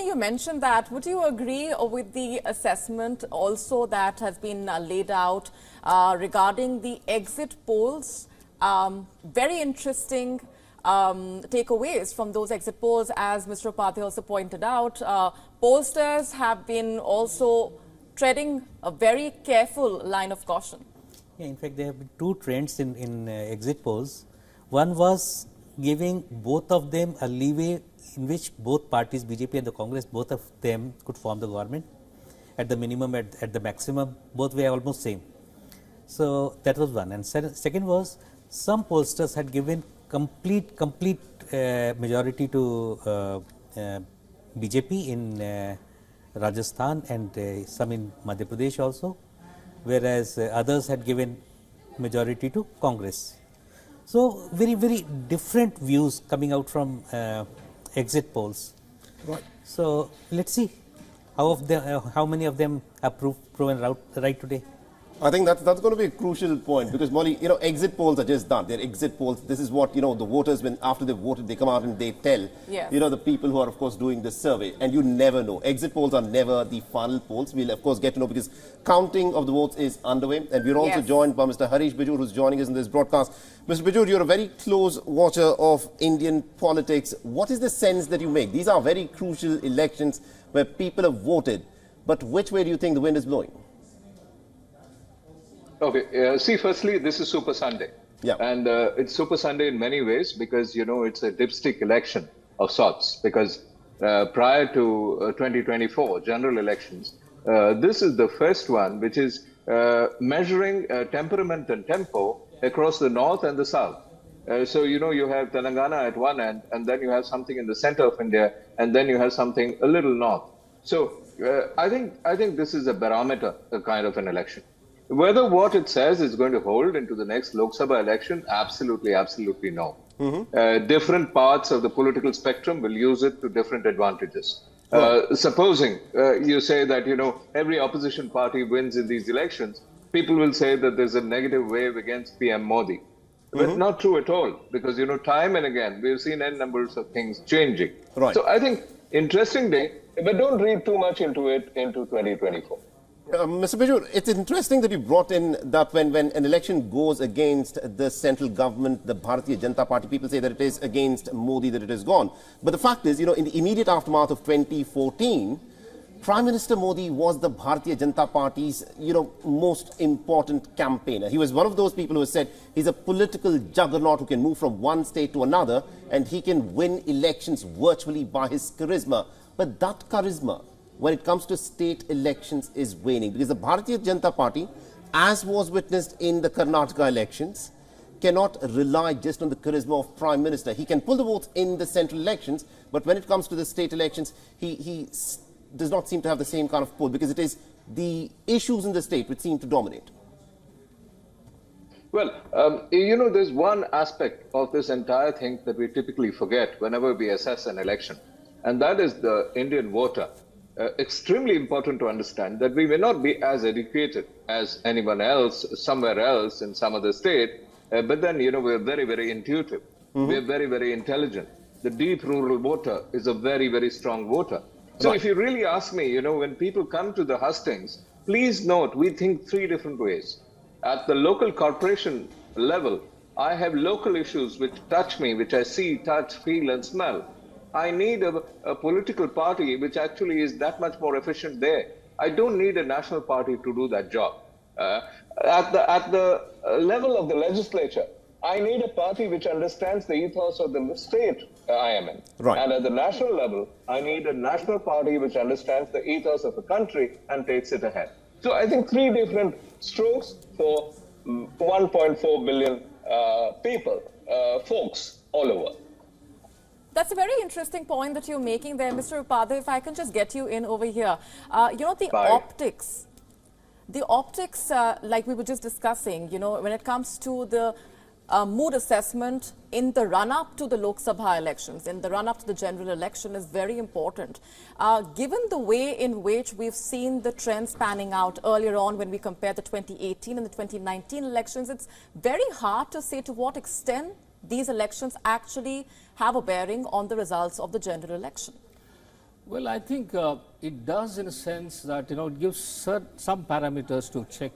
interesting you mentioned that. Would you agree with the assessment also that has been laid out regarding the exit polls? Very interesting takeaways from those exit polls, as Mr. Upadhyay also pointed out. Pollsters have been also treading a very careful line of caution. Yeah, in fact, there have been two trends in exit polls. One was giving both of them a leeway in which both parties, BJP and the Congress, both of them could form the government at the minimum, at the maximum, both were almost same. So that was one. And second was, some pollsters had given complete majority to BJP in Rajasthan and some in Madhya Pradesh also, whereas others had given majority to Congress. So very different views coming out from exit polls. Right. So let's see how many of them are proven right today. I think that's going to be a crucial point, because Molly, exit polls are just that. They're exit polls. This is what, the voters, when after they've voted, they come out and they tell, yes, the people who are, of course, doing the survey. And you never know. Exit polls are never the final polls. We'll, of course, get to know, because counting of the votes is underway. And we're also joined by Mr. Harish Bijur, who's joining us in this broadcast. Mr. Bijur, you're a very close watcher of Indian politics. What is the sense that you make? These are very crucial elections where people have voted. But which way do you think the wind is blowing? Okay, see, firstly, this is Super Sunday. Yeah. And it's Super Sunday in many ways because, it's a dipstick election of sorts. Because prior to 2024 general elections, this is the first one which is measuring temperament and tempo across the north and the south. So, you have Telangana at one end, and then you have something in the center of India, and then you have something a little north. So I think this is a barometer kind of an election. Whether what it says is going to hold into the next Lok Sabha election, absolutely no. Different parts of the political spectrum will use it to different advantages. Supposing you say that, every opposition party wins in these elections, people will say that there's a negative wave against PM Modi. But not true at all, because, time and again, we've seen n numbers of things changing. Right. So I think interesting day, but don't read too much into it into 2024. Mr. Bijur, it's interesting that you brought in that when an election goes against the central government, the Bharatiya Janata Party, people say that it is against Modi, that it is gone. But the fact is, in the immediate aftermath of 2014, Prime Minister Modi was the Bharatiya Janata Party's, most important campaigner. He was one of those people who said he's a political juggernaut who can move from one state to another, and he can win elections virtually by his charisma. But that charisma, when it comes to state elections, is waning, because the Bharatiya Janata Party, as was witnessed in the Karnataka elections, cannot rely just on the charisma of Prime Minister. He can pull the votes in the central elections, but when it comes to the state elections, he does not seem to have the same kind of pull, because it is the issues in the state which seem to dominate. Well, there's one aspect of this entire thing that we typically forget whenever we assess an election, and that is the Indian voter. Extremely important to understand that we may not be as educated as anyone else, somewhere else in some other state, but then, we're very intuitive. We're very intelligent. The deep rural voter is a very strong voter. So if you really ask me, when people come to the hustings, please note, we think three different ways. At the local corporation level, I have local issues which touch me, which I see, touch, feel, and smell. I need a political party which actually is that much more efficient there. I don't need a national party to do that job. At the level of the legislature, I need a party which understands the ethos of the state I am in. Right. And at the national level, I need a national party which understands the ethos of the country and takes it ahead. So I think three different strokes for 1.4 billion people, folks all over. That's a very interesting point that you're making there, Mr. Upadhyay. If I can just get you in over here. The optics, like we were just discussing, when it comes to the mood assessment in the run-up to the Lok Sabha elections, in the run-up to the general election is very important. Given the way in which we've seen the trends panning out earlier on when we compare the 2018 and the 2019 elections, it's very hard to say to what extent these elections actually have a bearing on the results of the general election. Well, I think it does in a sense that, it gives some parameters to check,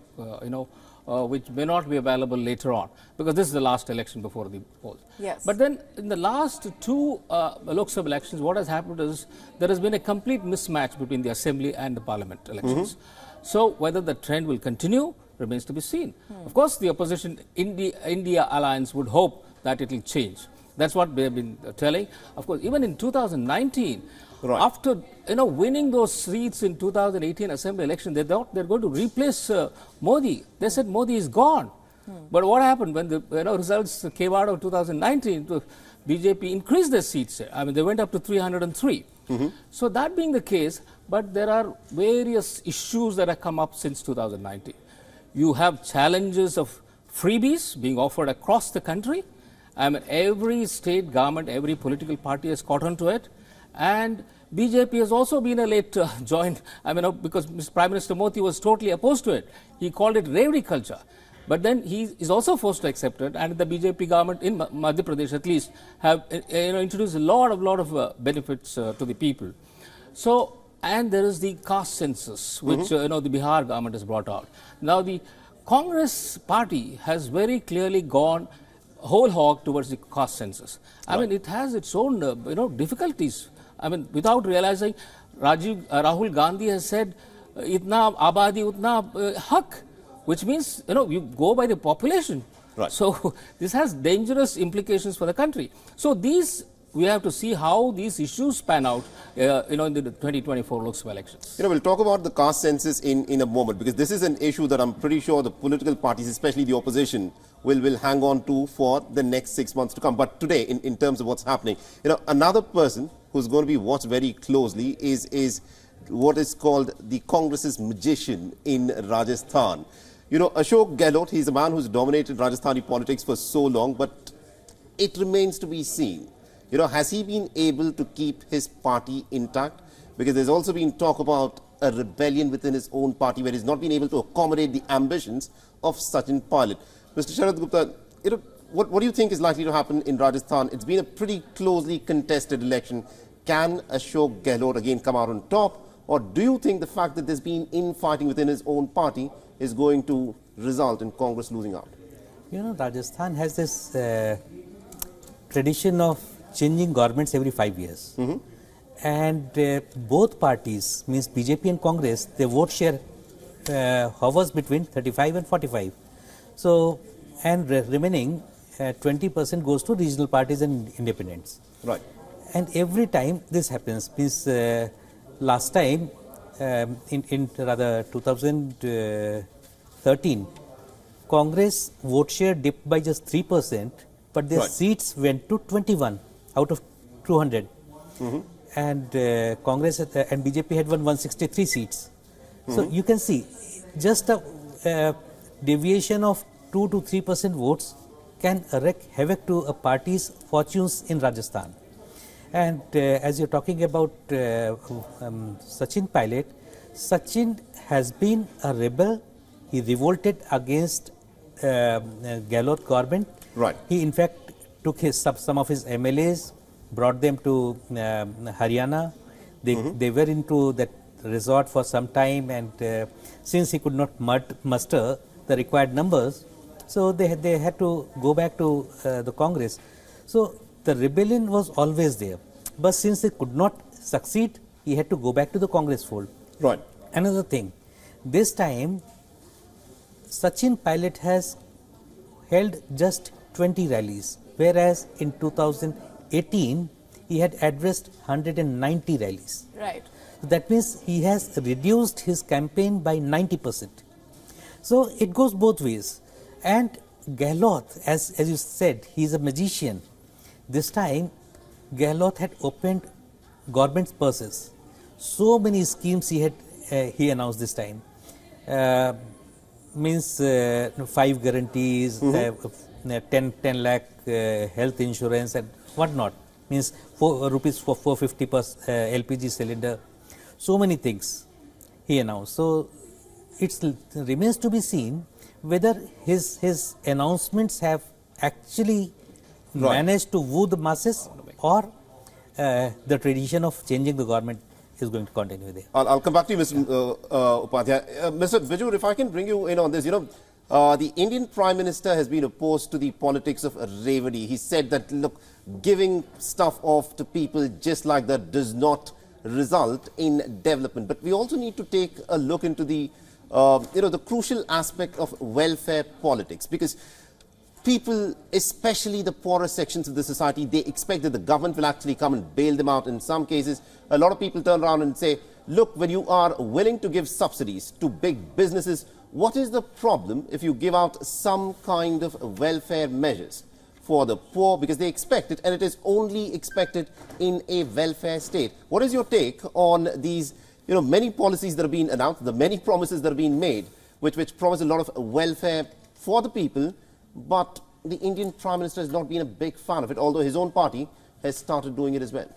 which may not be available later on, because this is the last election before the polls. Yes. But then in the last two Lok Sabha elections, what has happened is there has been a complete mismatch between the assembly and the parliament elections. So whether the trend will continue remains to be seen. Of course, the opposition India alliance would hope that it will change. That's what they have been telling. Of course, even in 2019, after winning those seats in 2018 assembly election, they thought they're going to replace Modi. They said Modi is gone. But what happened when the results came out of 2019? The BJP increased their seats. I mean, they went up to 303. So that being the case, but there are various issues that have come up since 2019. You have challenges of freebies being offered across the country. I mean, every state government, every political party has caught on to it. And BJP has also been a late joint, because Prime Minister Modi was totally opposed to it. He called it Revdi culture. But then he is also forced to accept it, and the BJP government in Madhya Pradesh at least have introduced a lot of benefits to the people. So, and there is the caste census, which the Bihar government has brought out. Now the Congress party has very clearly gone whole hog towards the caste census. I mean, it has its own difficulties. I mean, without realizing, Rahul Gandhi has said, "Itna abadi utna hak," which means you go by the population. So this has dangerous implications for the country. So we have to see how these issues pan out, in the 2024 Lok Sabha elections. We'll talk about the caste census in a moment, because this is an issue that I'm pretty sure the political parties, especially the opposition, will hang on to for the next 6 months to come. But today, in terms of what's happening, another person who's going to be watched very closely is what is called the Congress's magician in Rajasthan. Ashok Gehlot, he's a man who's dominated Rajasthani politics for so long, but it remains to be seen. Has he been able to keep his party intact? Because there's also been talk about a rebellion within his own party where he's not been able to accommodate the ambitions of Sachin Pilot. Mr. Sharad Gupta, what do you think is likely to happen in Rajasthan? It's been a pretty closely contested election. Can Ashok Gehlot again come out on top? Or do you think the fact that there's been infighting within his own party is going to result in Congress losing out? Rajasthan has this tradition of changing governments every 5 years. And both parties, means BJP and Congress, their vote share hovers between 35 and 45. So, and remaining 20% goes to regional parties and independents. Right. And every time this happens, means last time in rather 2013, Congress vote share dipped by just 3%, but their seats went to 21 out of 200. And Congress and BJP had won 163 seats. So you can see just a deviation of 2 to 3% votes can wreak havoc to a party's fortunes in Rajasthan. And as you're talking about Sachin Pilot, Sachin has been a rebel. He revolted against Gehlot government. He in fact took some of his MLAs, brought them to Haryana. They were into that resort for some time, and since he could not muster the required numbers, so they had to go back to the Congress. So the rebellion was always there, but since it could not succeed, he had to go back to the Congress fold. Another thing, this time Sachin Pilot has held just 20 rallies, whereas in 2018 he had addressed 190 rallies. That means he has reduced his campaign by 90%. So it goes both ways. And Gehlot, as you said, he is a magician. This time Gehlot had opened government's purses. So many schemes he announced this time. Means 5 guarantees, 10 lakh health insurance and whatnot. Means rupees for 450 per LPG cylinder. So many things he announced. So it remains to be seen whether his announcements have actually managed to woo the masses, or the tradition of changing the government is going to continue there. I'll come back to you, Mr. Upadhyay. Mr. Vijur, if I can bring you in on this, the Indian Prime Minister has been opposed to the politics of Revadi. He said that, look, giving stuff off to people just like that does not result in development. But we also need to take a look into the, the crucial aspect of welfare politics, because people, especially the poorer sections of the society, they expect that the government will actually come and bail them out. In some cases, a lot of people turn around and say, look, when you are willing to give subsidies to big businesses, what is the problem if you give out some kind of welfare measures for the poor? Because they expect it, and it is only expected in a welfare state. What is your take on these, many policies that are being announced, the many promises that are being made, which promise a lot of welfare for the people, but the Indian Prime Minister has not been a big fan of it, although his own party has started doing it as well?